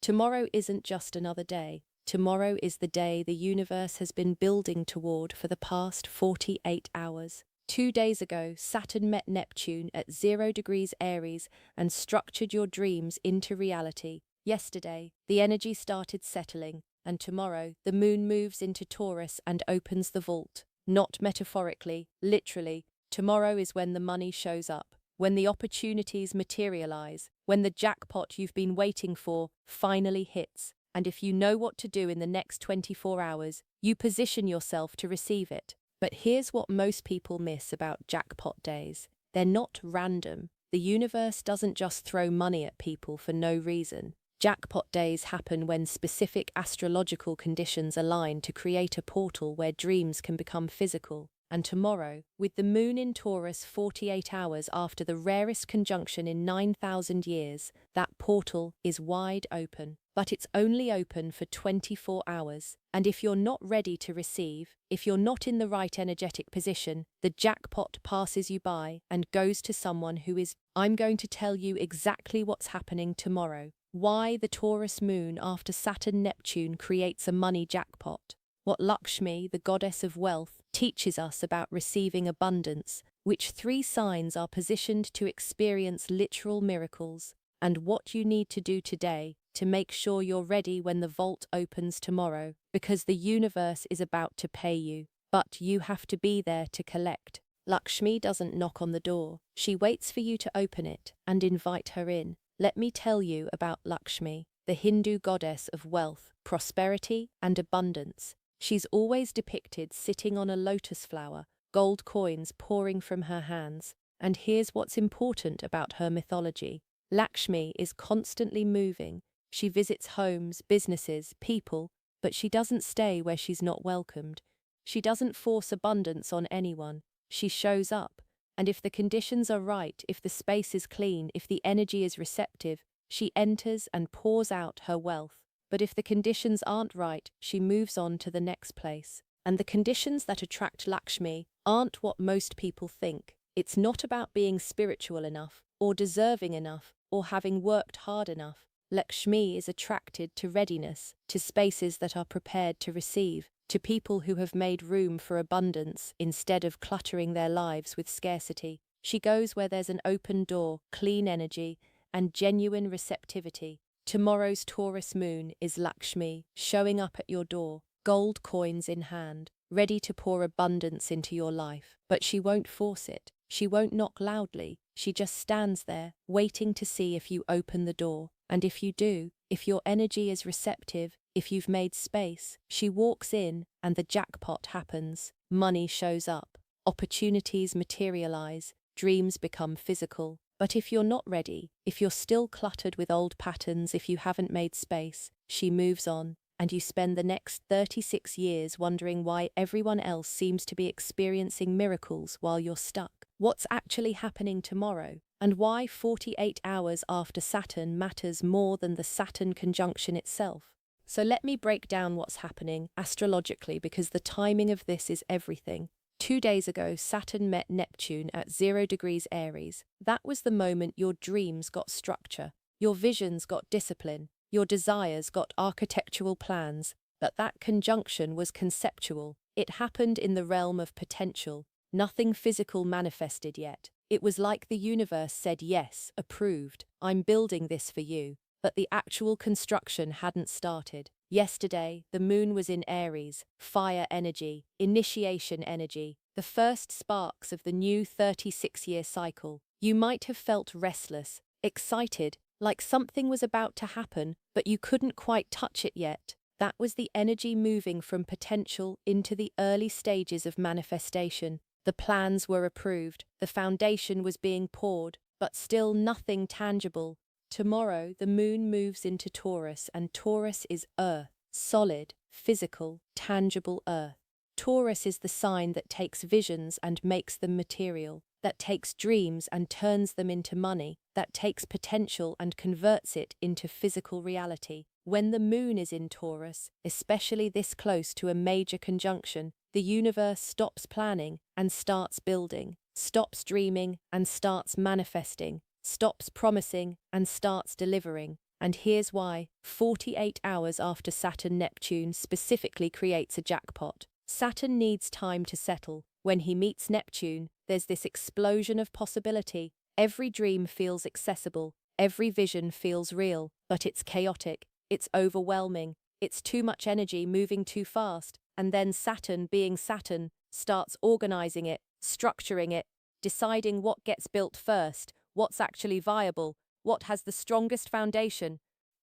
Tomorrow isn't just another day. Tomorrow is the day the universe has been building toward for the past 48 hours. 2 days ago, Saturn met Neptune at 0 degrees Aries and structured your dreams into reality. Yesterday, the energy started settling, and tomorrow, the moon moves into Taurus and opens the vault. Not metaphorically, literally. Tomorrow is when the money shows up, when the opportunities materialize, when the jackpot you've been waiting for finally hits. And if you know what to do in the next 24 hours, you position yourself to receive it. But here's what most people miss about jackpot days. They're not random. The universe doesn't just throw money at people for no reason. Jackpot days happen when specific astrological conditions align to create a portal where dreams can become physical. And tomorrow, with the moon in Taurus 48 hours after the rarest conjunction in 9,000 years, that portal is wide open. But it's only open for 24 hours. And if you're not ready to receive, if you're not in the right energetic position, the jackpot passes you by and goes to someone who is. I'm going to tell you exactly what's happening tomorrow. Why the Taurus Moon after Saturn-Neptune creates a money jackpot. What Lakshmi, the goddess of wealth, teaches us about receiving abundance, which 3 signs are positioned to experience literal miracles, and what you need to do today to make sure you're ready when the vault opens tomorrow, because the universe is about to pay you, but you have to be there to collect. Lakshmi doesn't knock on the door. She waits for you to open it and invite her in. Let me tell you about Lakshmi, the Hindu goddess of wealth, prosperity, and abundance. She's always depicted sitting on a lotus flower, gold coins pouring from her hands. And here's what's important about her mythology. Lakshmi is constantly moving. She visits homes, businesses, people, but she doesn't stay where she's not welcomed. She doesn't force abundance on anyone. She shows up. And if the conditions are right, if the space is clean, if the energy is receptive, she enters and pours out her wealth. But if the conditions aren't right, she moves on to the next place. And the conditions that attract Lakshmi aren't what most people think. It's not about being spiritual enough, or deserving enough, or having worked hard enough. Lakshmi is attracted to readiness, to spaces that are prepared to receive, to people who have made room for abundance instead of cluttering their lives with scarcity. She goes where there's an open door, clean energy, and genuine receptivity. Tomorrow's Taurus moon is Lakshmi, showing up at your door, gold coins in hand, ready to pour abundance into your life. But she won't force it. She won't knock loudly. She just stands there, waiting to see if you open the door. And if you do, if your energy is receptive, if you've made space, she walks in and the jackpot happens. Money shows up. Opportunities materialize. Dreams become physical. But if you're not ready, if you're still cluttered with old patterns, if you haven't made space, she moves on, and you spend the next 36 years wondering why everyone else seems to be experiencing miracles while you're stuck. What's actually happening tomorrow? And why 48 hours after Saturn matters more than the Saturn conjunction itself? So let me break down what's happening astrologically, because the timing of this is everything. 2 days ago, Saturn met Neptune at 0 degrees Aries. That was the moment your dreams got structure, your visions got discipline, your desires got architectural plans, but that conjunction was conceptual. It happened in the realm of potential, nothing physical manifested yet. It was like the universe said yes, approved, I'm building this for you, but the actual construction hadn't started. Yesterday, the moon was in Aries, fire energy, initiation energy, the first sparks of the new 36-year cycle. You might have felt restless, excited, like something was about to happen, but you couldn't quite touch it yet. That was the energy moving from potential into the early stages of manifestation. The plans were approved, the foundation was being poured, but still nothing tangible. Tomorrow, the moon moves into Taurus, and Taurus is earth, solid, physical, tangible earth. Taurus is the sign that takes visions and makes them material, that takes dreams and turns them into money, that takes potential and converts it into physical reality. When the moon is in Taurus, especially this close to a major conjunction, the universe stops planning and starts building, stops dreaming and starts manifesting, stops promising and starts delivering. And here's why. 48 hours after Saturn-Neptune specifically creates a jackpot. Saturn needs time to settle. When he meets Neptune, there's this explosion of possibility. Every dream feels accessible. Every vision feels real, but it's chaotic. It's overwhelming. It's too much energy moving too fast. And then Saturn, being Saturn, starts organizing it, structuring it, deciding what gets built first, what's actually viable, what has the strongest foundation.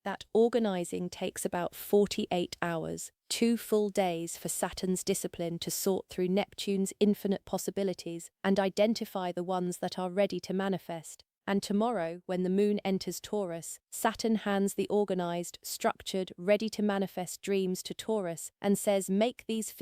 That organizing takes about 48 hours, 2 full days for Saturn's discipline to sort through Neptune's infinite possibilities and identify the ones that are ready to manifest. And tomorrow, when the moon enters Taurus, Saturn hands the organized, structured, ready-to-manifest dreams to Taurus and says, make these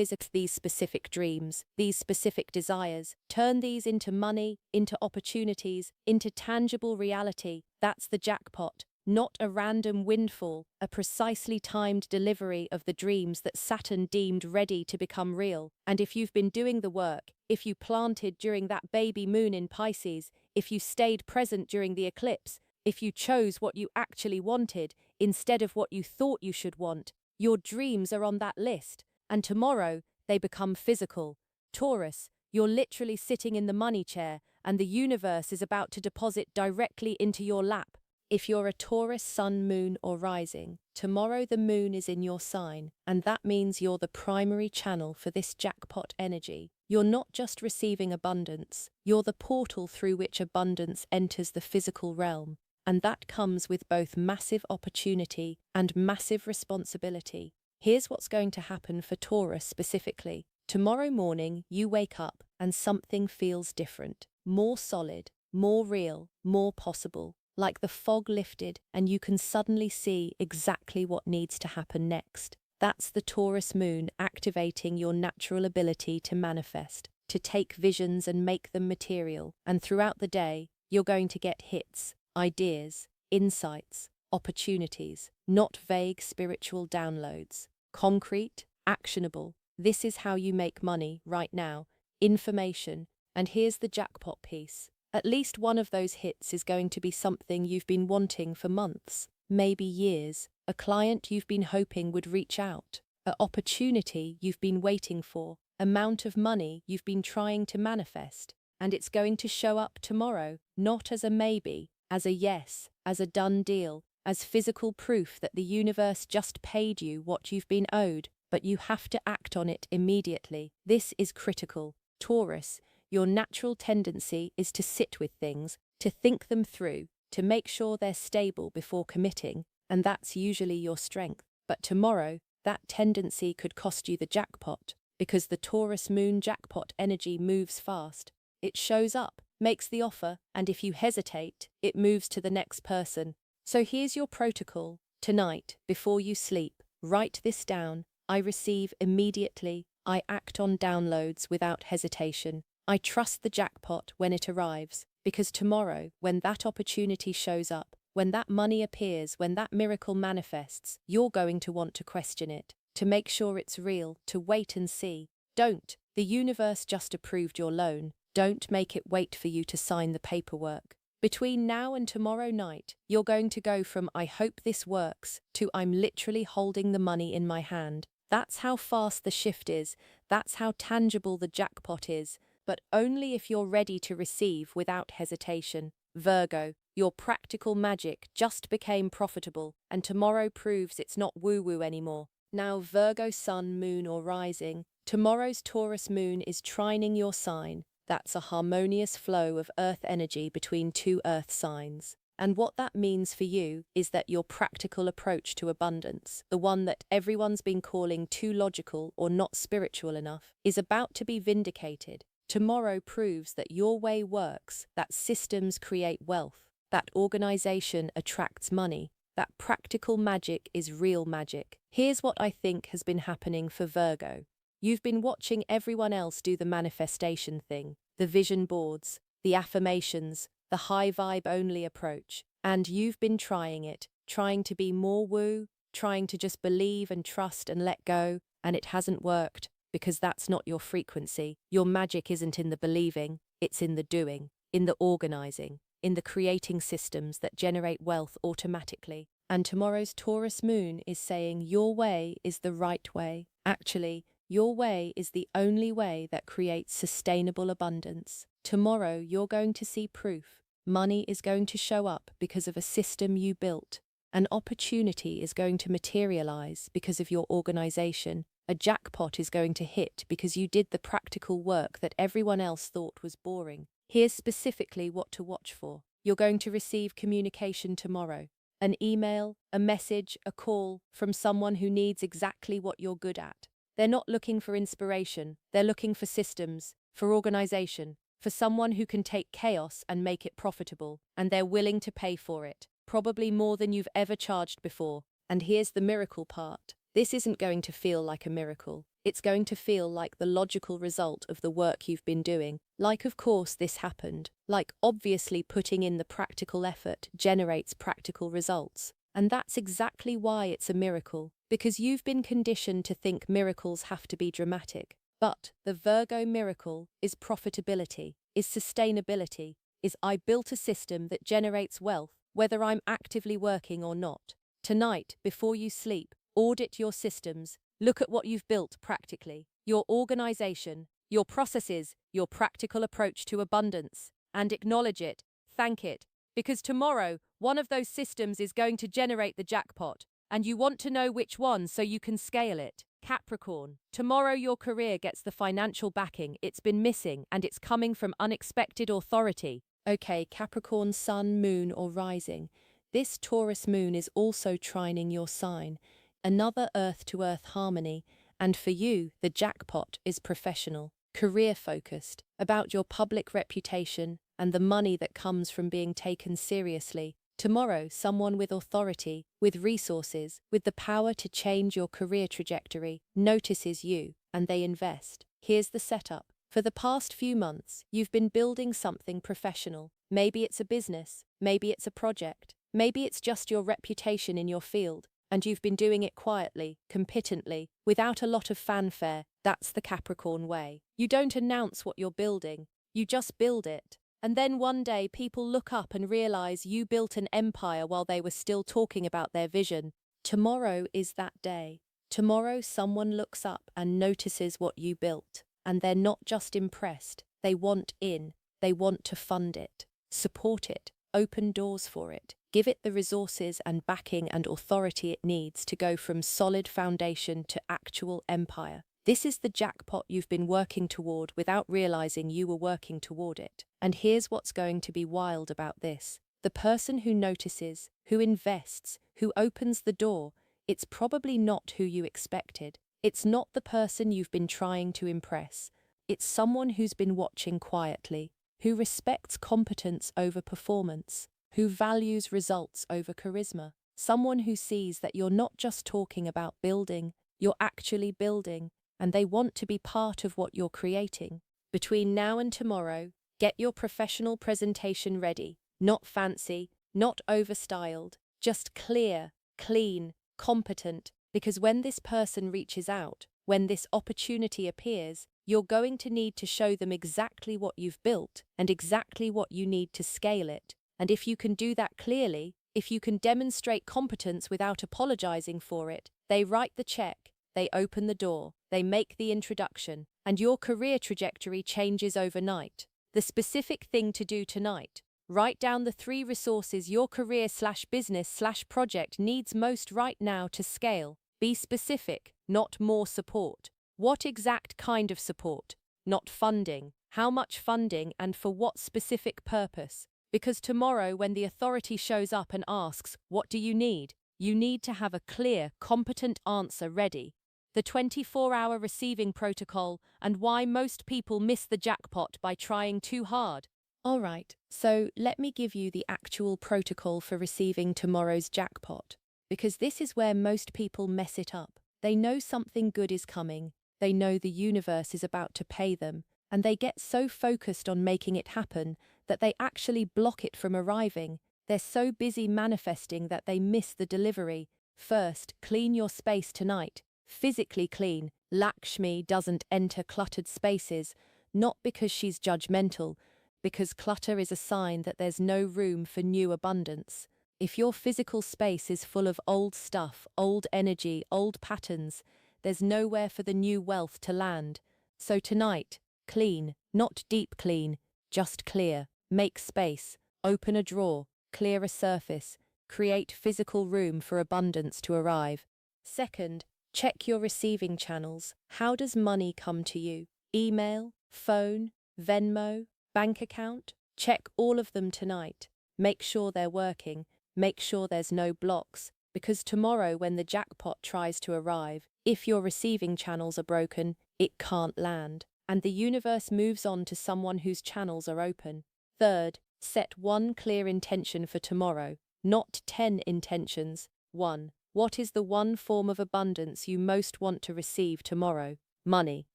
specific dreams, these specific desires, turn these into money, into opportunities, into tangible reality. That's the jackpot. Not a random windfall, a precisely timed delivery of the dreams that Saturn deemed ready to become real. And if you've been doing the work, if you planted during that baby moon in Pisces, if you stayed present during the eclipse, if you chose what you actually wanted instead of what you thought you should want, your dreams are on that list. And tomorrow, they become physical. Taurus, you're literally sitting in the money chair, and the universe is about to deposit directly into your lap. If you're a Taurus sun, moon, or rising, tomorrow the moon is in your sign, and that means you're the primary channel for this jackpot energy. You're not just receiving abundance, you're the portal through which abundance enters the physical realm, and that comes with both massive opportunity and massive responsibility. Here's what's going to happen for Taurus specifically. Tomorrow morning, you wake up and something feels different, more solid, more real, more possible. Like the fog lifted and you can suddenly see exactly what needs to happen next. That's the Taurus moon activating your natural ability to manifest, to take visions and make them material. And throughout the day, you're going to get hits, ideas, insights, opportunities, not vague spiritual downloads. Concrete, actionable. This is how you make money right now. Information. And here's the jackpot piece. At least one of those hits is going to be something you've been wanting for months, maybe years, a client you've been hoping would reach out, an opportunity you've been waiting for, amount of money you've been trying to manifest, and it's going to show up tomorrow, not as a maybe, as a yes, as a done deal, as physical proof that the universe just paid you what you've been owed, but you have to act on it immediately. This is critical. Taurus, your natural tendency is to sit with things, to think them through, to make sure they're stable before committing, and that's usually your strength. But tomorrow, that tendency could cost you the jackpot, because the Taurus moon jackpot energy moves fast. It shows up, makes the offer, and if you hesitate, it moves to the next person. So here's your protocol. Tonight, before you sleep, write this down. I receive immediately. I act on downloads without hesitation. I trust the jackpot when it arrives, because tomorrow, when that opportunity shows up, when that money appears, when that miracle manifests, you're going to want to question it, to make sure it's real, to wait and see. Don't. The universe just approved your loan. Don't make it wait for you to sign the paperwork. Between now and tomorrow night, you're going to go from "I hope this works" to "I'm literally holding the money in my hand." That's how fast the shift is. That's how tangible the jackpot is. But only if you're ready to receive without hesitation. Virgo, your practical magic just became profitable, and tomorrow proves it's not woo-woo anymore. Now Virgo sun, moon, or rising, tomorrow's Taurus moon is trining your sign. That's a harmonious flow of earth energy between two earth signs. And what that means for you is that your practical approach to abundance, the one that everyone's been calling too logical or not spiritual enough, is about to be vindicated. Tomorrow proves that your way works, that systems create wealth, that organization attracts money, that practical magic is real magic. Here's what I think has been happening for Virgo. You've been watching everyone else do the manifestation thing, the vision boards, the affirmations, the high vibe only approach, and you've been trying it, trying to be more woo, trying to just believe and trust and let go, and it hasn't worked. Because that's not your frequency. Your magic isn't in the believing, it's in the doing, in the organizing, in the creating systems that generate wealth automatically. And tomorrow's Taurus Moon is saying your way is the right way. Actually, your way is the only way that creates sustainable abundance. Tomorrow, you're going to see proof. Money is going to show up because of a system you built. An opportunity is going to materialize because of your organization. A jackpot is going to hit because you did the practical work that everyone else thought was boring. Here's specifically what to watch for. You're going to receive communication tomorrow. An email, a message, a call from someone who needs exactly what you're good at. They're not looking for inspiration, they're looking for systems, for organization, for someone who can take chaos and make it profitable, and they're willing to pay for it, probably more than you've ever charged before. And here's the miracle part. This isn't going to feel like a miracle. It's going to feel like the logical result of the work you've been doing. Like, of course, this happened. Like, obviously, putting in the practical effort generates practical results. And that's exactly why it's a miracle, because you've been conditioned to think miracles have to be dramatic. But the Virgo miracle is profitability, is sustainability, is I built a system that generates wealth, whether I'm actively working or not. Tonight, before you sleep, audit your systems, look at what you've built practically, your organization, your processes, your practical approach to abundance, and acknowledge it, thank it, because tomorrow, one of those systems is going to generate the jackpot, and you want to know which one so you can scale it. Capricorn, tomorrow your career gets the financial backing it's been missing, and it's coming from unexpected authority. Okay, Capricorn, Sun, Moon, or Rising. This Taurus Moon is also trining your sign. Another earth-to-earth harmony, and for you, the jackpot is professional, career-focused, about your public reputation and the money that comes from being taken seriously. Tomorrow, someone with authority, with resources, with the power to change your career trajectory, notices you, and they invest. Here's the setup. For the past few months, you've been building something professional. Maybe it's a business, maybe it's a project, maybe it's just your reputation in your field. And you've been doing it quietly, competently, without a lot of fanfare. That's the Capricorn way. You don't announce what you're building, you just build it. And then one day people look up and realize you built an empire while they were still talking about their vision. Tomorrow is that day. Tomorrow someone looks up and notices what you built. And they're not just impressed, they want in, they want to fund it, support it, open doors for it. Give it the resources and backing and authority it needs to go from solid foundation to actual empire. This is the jackpot you've been working toward without realizing you were working toward it. And here's what's going to be wild about this. The person who notices, who invests, who opens the door, it's probably not who you expected. It's not the person you've been trying to impress. It's someone who's been watching quietly, who respects competence over performance, who values results over charisma, someone who sees that you're not just talking about building, you're actually building, and they want to be part of what you're creating. Between now and tomorrow, get your professional presentation ready, not fancy, not overstyled, just clear, clean, competent, because when this person reaches out, when this opportunity appears, you're going to need to show them exactly what you've built and exactly what you need to scale it. And if you can do that clearly, if you can demonstrate competence without apologizing for it, they write the check, they open the door, they make the introduction, and your career trajectory changes overnight. The specific thing to do tonight: write down the 3 resources your career/business/project needs most right now to scale. Be specific, not more support. What exact kind of support? Not funding. How much funding and for what specific purpose? Because tomorrow, when the authority shows up and asks, "What do you need?" you need to have a clear, competent answer ready. The 24-hour receiving protocol and why most people miss the jackpot by trying too hard. All right, so let me give you the actual protocol for receiving tomorrow's jackpot, because this is where most people mess it up. They know something good is coming, they know the universe is about to pay them, and they get so focused on making it happen that they actually block it from arriving. They're so busy manifesting that they miss the delivery. First, clean your space tonight. Physically clean. Lakshmi doesn't enter cluttered spaces, not because she's judgmental, because clutter is a sign that there's no room for new abundance. If your physical space is full of old stuff, old energy, old patterns, there's nowhere for the new wealth to land. So tonight, clean, not deep clean, just clear. Make space, open a drawer, clear a surface, create physical room for abundance to arrive. Second, check your receiving channels. How does money come to you? Email, phone, Venmo, bank account? Check all of them tonight. Make sure they're working. Make sure there's no blocks, because tomorrow when the jackpot tries to arrive, if your receiving channels are broken, it can't land, and the universe moves on to someone whose channels are open. Third, set one clear intention for tomorrow, not 10 intentions. 1. What is the one form of abundance you most want to receive tomorrow? Money,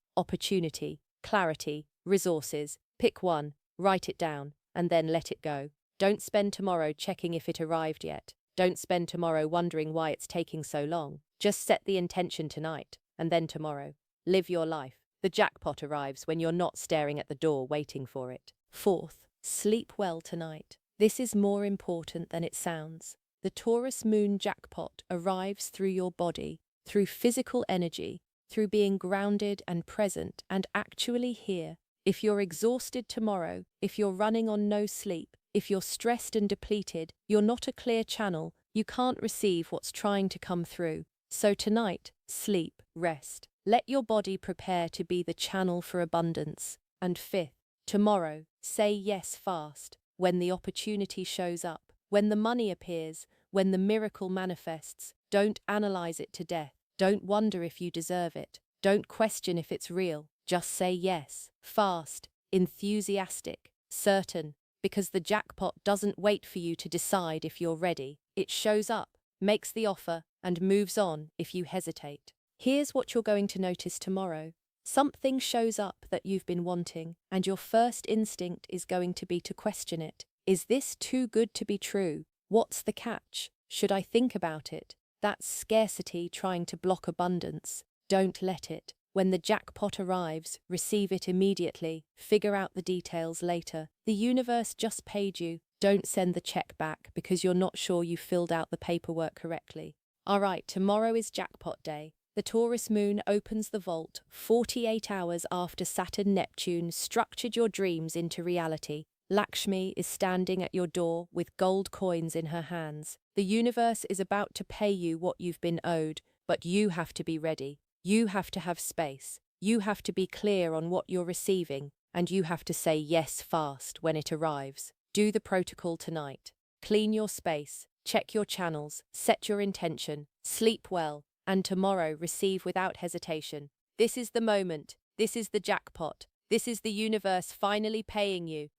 opportunity, clarity, resources. Pick one, write it down, and then let it go. Don't spend tomorrow checking if it arrived yet. Don't spend tomorrow wondering why it's taking so long. Just set the intention tonight, and then tomorrow. Live your life. The jackpot arrives when you're not staring at the door waiting for it. Fourth, sleep well tonight. This is more important than it sounds. The Taurus Moon jackpot arrives through your body, through physical energy, through being grounded and present and actually here. If you're exhausted tomorrow, if you're running on no sleep, if you're stressed and depleted, you're not a clear channel, you can't receive what's trying to come through. So tonight, sleep, rest. Let your body prepare to be the channel for abundance. And fifth, tomorrow, say yes fast. When the opportunity shows up, when the money appears, when the miracle manifests, don't analyze it to death. Don't wonder if you deserve it. Don't question if it's real. Just say yes, fast, enthusiastic, certain. Because the jackpot doesn't wait for you to decide if you're ready. It shows up, makes the offer, and moves on if you hesitate. Here's what you're going to notice tomorrow. Something shows up that you've been wanting, and your first instinct is going to be to question it. Is this too good to be true? What's the catch? Should I think about it? That's scarcity trying to block abundance. Don't let it. When the jackpot arrives, receive it immediately. Figure out the details later. The universe just paid you. Don't send the check back because you're not sure you filled out the paperwork correctly. Alright, tomorrow is jackpot day. The Taurus Moon opens the vault 48 hours after Saturn-Neptune structured your dreams into reality. Lakshmi is standing at your door with gold coins in her hands. The universe is about to pay you what you've been owed, but you have to be ready. You have to have space. You have to be clear on what you're receiving, and you have to say yes fast when it arrives. Do the protocol tonight. Clean your space, check your channels, set your intention, sleep well, and tomorrow receive without hesitation. This is the moment. This is the jackpot. This is the universe finally paying you.